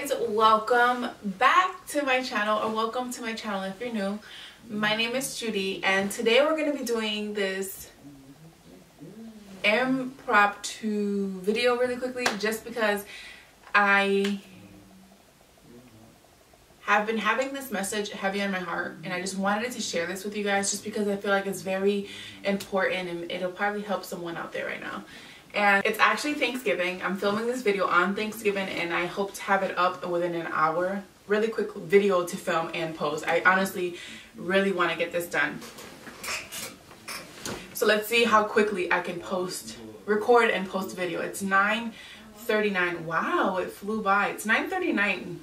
guys, welcome back to my channel, or welcome to my channel if you're new. My name is Judy, and today we're going to be doing this impromptu video really quickly, just because I have been having this message heavy on my heart, and I just wanted to share this with you guys just because I feel like it's very important and it'll probably help someone out there right now. And it's actually Thanksgiving. I'm filming this video on Thanksgiving, and I hope to have it up within an hour. Really quick video to film and post. I honestly really want to get this done. So let's see how quickly I can record and post video. It's 9:39. Wow, it flew by. It's 9:39.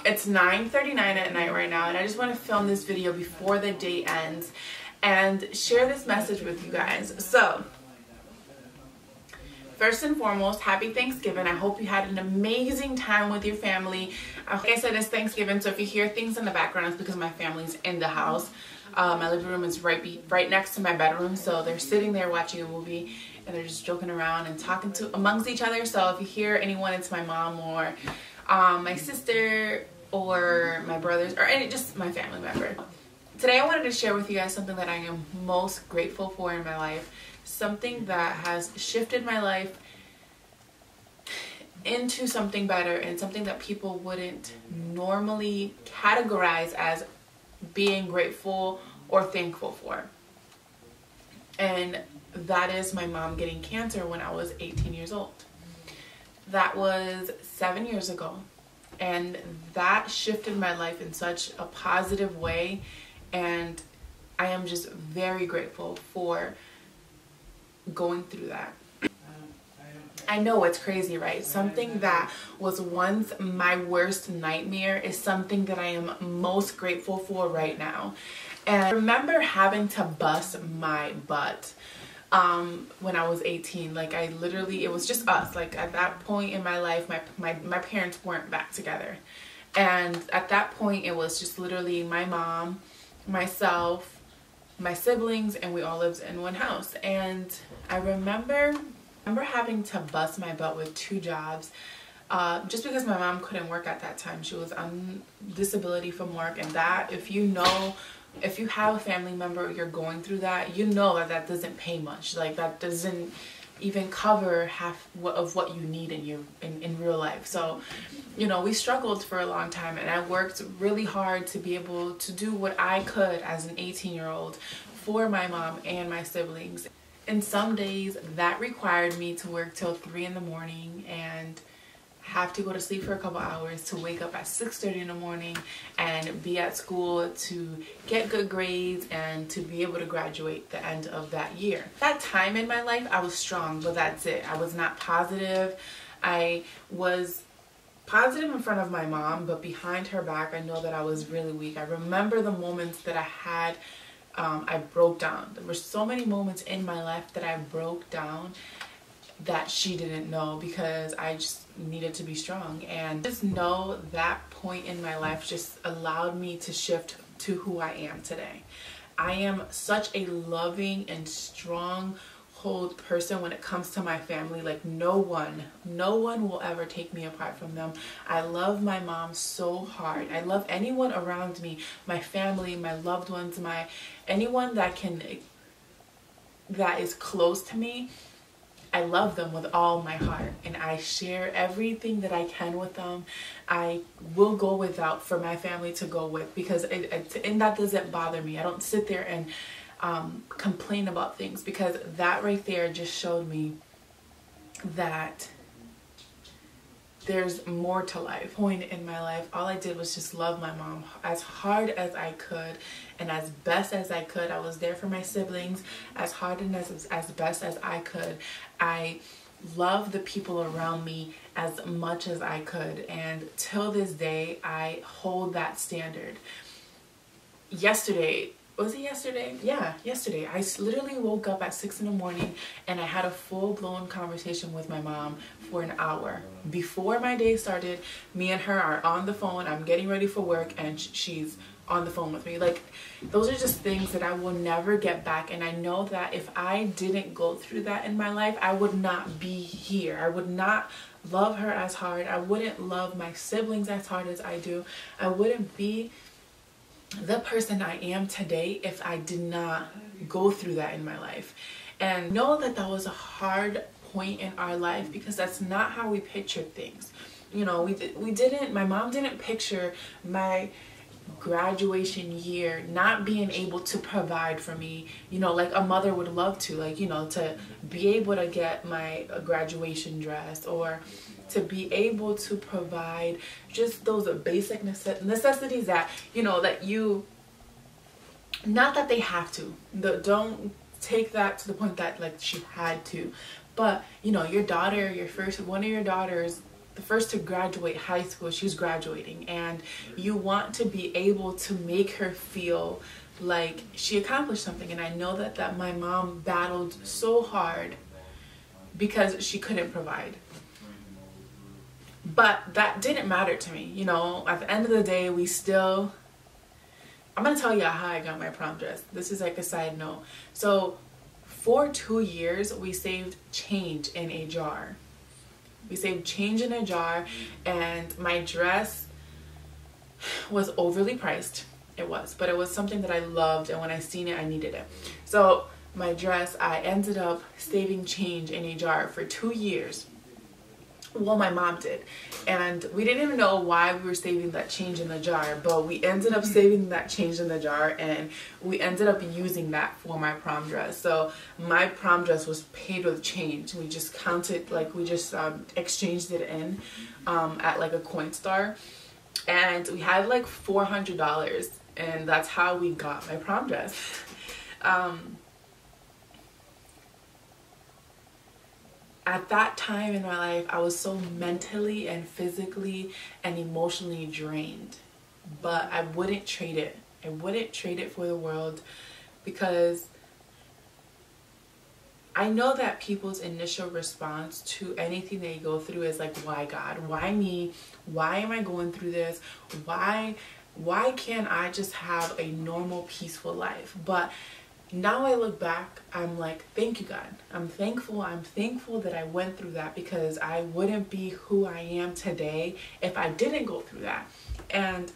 It's 9:39 at night right now, and I just want to film this video before the day ends and share this message with you guys. So first and foremost, happy Thanksgiving. I hope you had an amazing time with your family. Like I said, it's Thanksgiving, so if you hear things in the background, it's because my family's in the house. My living room is right next to my bedroom, so they're sitting there watching a movie and they're just joking around and talking amongst each other. So if you hear anyone, it's my mom or my sister or my brothers or just my family member. Today I wanted to share with you guys something that I am most grateful for in my life, something that has shifted my life into something better, and something that people wouldn't normally categorize as being grateful or thankful for. And that is my mom getting cancer when I was 18 years old. That was 7 years ago, and that shifted my life in such a positive way, and I am just very grateful for going through that. I know it's crazy, right? Something that was once my worst nightmare is something that I am most grateful for right now. And I remember having to bust my butt when I was 18. Like, I literally, it was just us. Like, at that point in my life, my parents weren't back together, and at that point it was just literally my mom, myself, my siblings, and we all lived in one house. And I remember having to bust my butt with 2 jobs just because my mom couldn't work at that time. She was on disability from work, and that, if you have a family member, you're going through that, you know that doesn't pay much. Like, that doesn't even cover half of what you need in real life. So, you know, we struggled for a long time, and I worked really hard to be able to do what I could as an 18-year-old for my mom and my siblings. And some days that required me to work till 3 in the morning and have to go to sleep for a couple hours to wake up at 6:30 in the morning and be at school to get good grades and to be able to graduate the end of that year. That time in my life, I was strong, but that's it. I was not positive. I was positive in front of my mom, but behind her back, I know that I was really weak. I remember the moments that I had, I broke down. There were so many moments in my life that I broke down that she didn't know, because I just needed to be strong. And just know that point in my life just allowed me to shift to who I am today. I am such a loving and strong-willed person when it comes to my family. Like, no one will ever take me apart from them. I love my mom so hard. I love anyone around me, my family, my loved ones, anyone that is close to me. I love them with all my heart, and I share everything that I can with them. I will go without for my family to go with, because and that doesn't bother me. I don't sit there and complain about things, because that right there just showed me that there's more to life. Point in my life, all I did was just love my mom as hard as I could and as best as I could. I was there for my siblings as hard and as best as I could. I loved the people around me as much as I could, and till this day I hold that standard. Yesterday, was it yesterday? Yeah, yesterday. I literally woke up at 6 in the morning and I had a full-blown conversation with my mom for an hour. Before my day started, me and her are on the phone. I'm getting ready for work, and she's on the phone with me. Like, those are just things that I will never get back. And I know that if I didn't go through that in my life, I would not be here. I would not love her as hard. I wouldn't love my siblings as hard as I do. I wouldn't be the person I am today if I did not go through that in my life. And know that that was a hard point in our life, because that's not how we pictured things. You know, my mom didn't picture my graduation year not being able to provide for me, you know, like a mother would love to, like, you know, to be able to get my graduation dress, or to be able to provide just those basic necessities that, you know, that you, not that they have to, don't take that to the point that like she had to, but you know, your daughter, one of your daughters, the first to graduate high school, she's graduating, and you want to be able to make her feel like she accomplished something. And I know that my mom battled so hard because she couldn't provide. But that didn't matter to me. You know, at the end of the day, I'm going to tell you how I got my prom dress. This is like a side note. So for 2 years, we saved change in a jar. We saved change in a jar, and my dress was overly priced. It was, but it was something that I loved, and when I seen it, I needed it. So my dress, I ended up saving change in a jar for 2 years. Well, my mom did, and we didn't even know why we were saving that change in the jar, but we ended up saving that change in the jar, and we ended up using that for my prom dress. So my prom dress was paid with change. We just counted, like we just exchanged it in at like a coin star, and we had like $400, and that's how we got my prom dress. At that time in my life, I was so mentally and physically and emotionally drained, but I wouldn't trade it. I wouldn't trade it for the world, because I know that people's initial response to anything they go through is like, why God? Why me? Why am I going through this? Why can't I just have a normal, peaceful life? But now I look back, I'm like, thank you, God. I'm thankful that I went through that, because I wouldn't be who I am today if I didn't go through that. And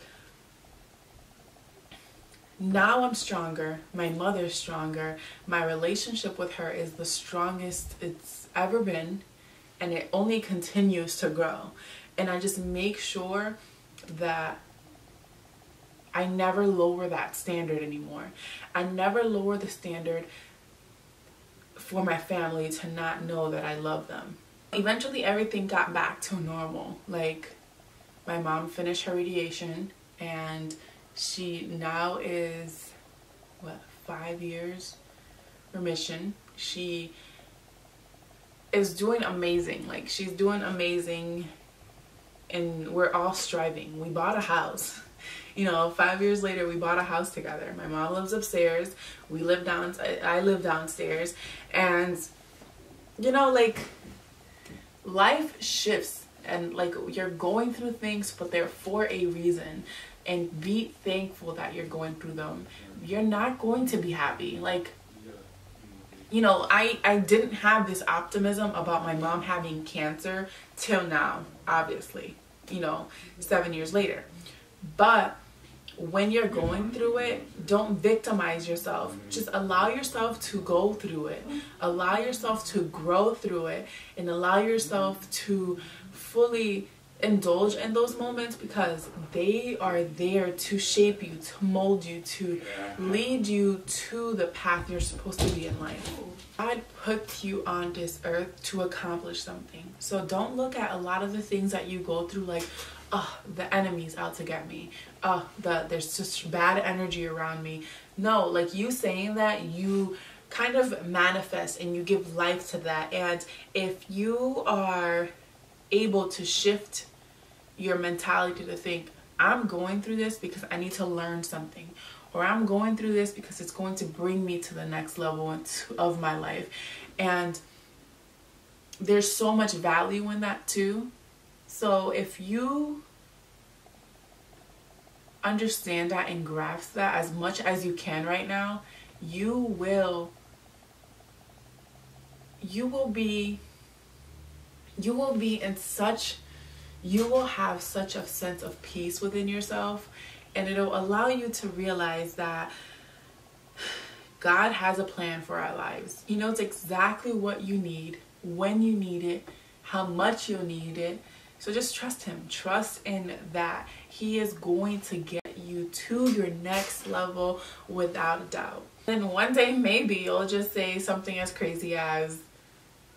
now I'm stronger. My mother's stronger. My relationship with her is the strongest it's ever been, and it only continues to grow. And I just make sure that I never lower that standard anymore. I never lower the standard for my family to not know that I love them. Eventually everything got back to normal. Like, my mom finished her radiation, and she now is, 5 years remission. She is doing amazing. Like, she's doing amazing, and we're all striving. We bought a house. You know, 5 years later, we bought a house together. My mom lives upstairs. I live downstairs. And, you know, like, life shifts, and like, you're going through things, but they're for a reason. And be thankful that you're going through them. You're not going to be happy. Like, you know, I didn't have this optimism about my mom having cancer till now, obviously, you know, 7 years later. But when you're going through it, don't victimize yourself. Just allow yourself to go through it. Allow yourself to grow through it, and allow yourself to fully indulge in those moments, because they are there to shape you, to mold you, to lead you to the path you're supposed to be in life. God put you on this earth to accomplish something. So don't look at a lot of the things that you go through like, oh, the enemy's out to get me. Oh, there's just bad energy around me. No, like, you saying that, you kind of manifest and you give life to that. And if you are able to shift your mentality to think, I'm going through this because I need to learn something, or I'm going through this because it's going to bring me to the next level of my life. And there's so much value in that too. So if you understand that and grasp that as much as you can right now, you will be in such, you will have such a sense of peace within yourself, and it'll allow you to realize that God has a plan for our lives. He knows exactly what you need, when you need it, how much you'll need it. So just trust him. Trust in that he is going to get you to your next level without a doubt. Then one day maybe you'll just say something as crazy as,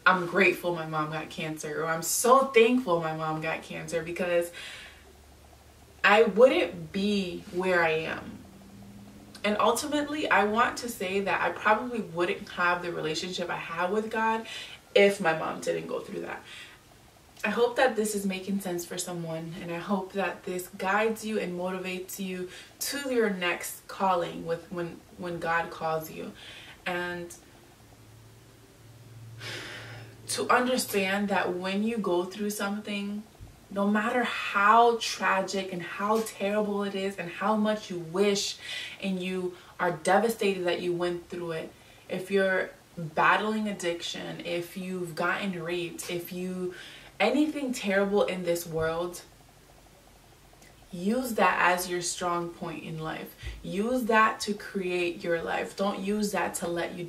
I'm grateful my mom got cancer, or I'm so thankful my mom got cancer, because I wouldn't be where I am. And ultimately, I want to say that I probably wouldn't have the relationship I have with God if my mom didn't go through that. I hope that this is making sense for someone, and I hope that this guides you and motivates you to your next calling with when God calls you. And to understand that when you go through something, no matter how tragic and how terrible it is and how much you wish and you are devastated that you went through it, if you're battling addiction, if you've gotten raped, if you anything terrible in this world, use that as your strong point in life. Use that to create your life. Don't use that to let you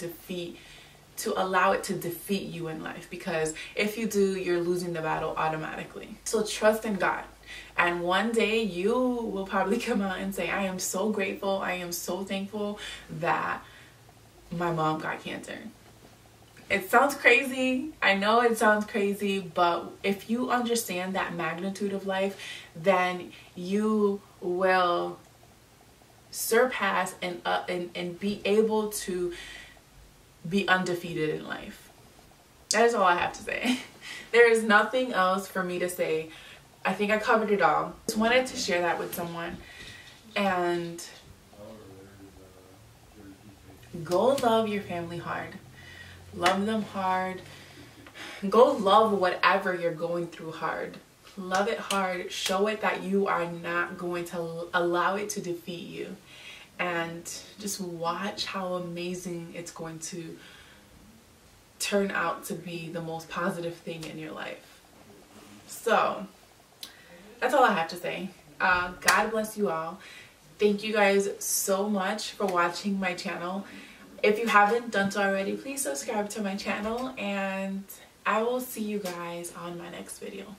allow it to defeat you in life, because if you do, you're losing the battle automatically. So trust in God, and one day you will probably come out and say, I am so grateful, I am so thankful that my mom got cancer. It sounds crazy, I know it sounds crazy, but if you understand that magnitude of life, then you will surpass and be able to be undefeated in life. That is all I have to say. There is nothing else for me to say. I think I covered it all. Just wanted to share that with someone. And go love your family hard. Love them hard. Go love whatever you're going through hard. Love it hard. Show it that you are not going to allow it to defeat you. And just watch how amazing it's going to turn out to be, the most positive thing in your life. So that's all I have to say. God bless you all. Thank you guys so much for watching my channel. If you haven't done so already, please subscribe to my channel, and I will see you guys on my next video.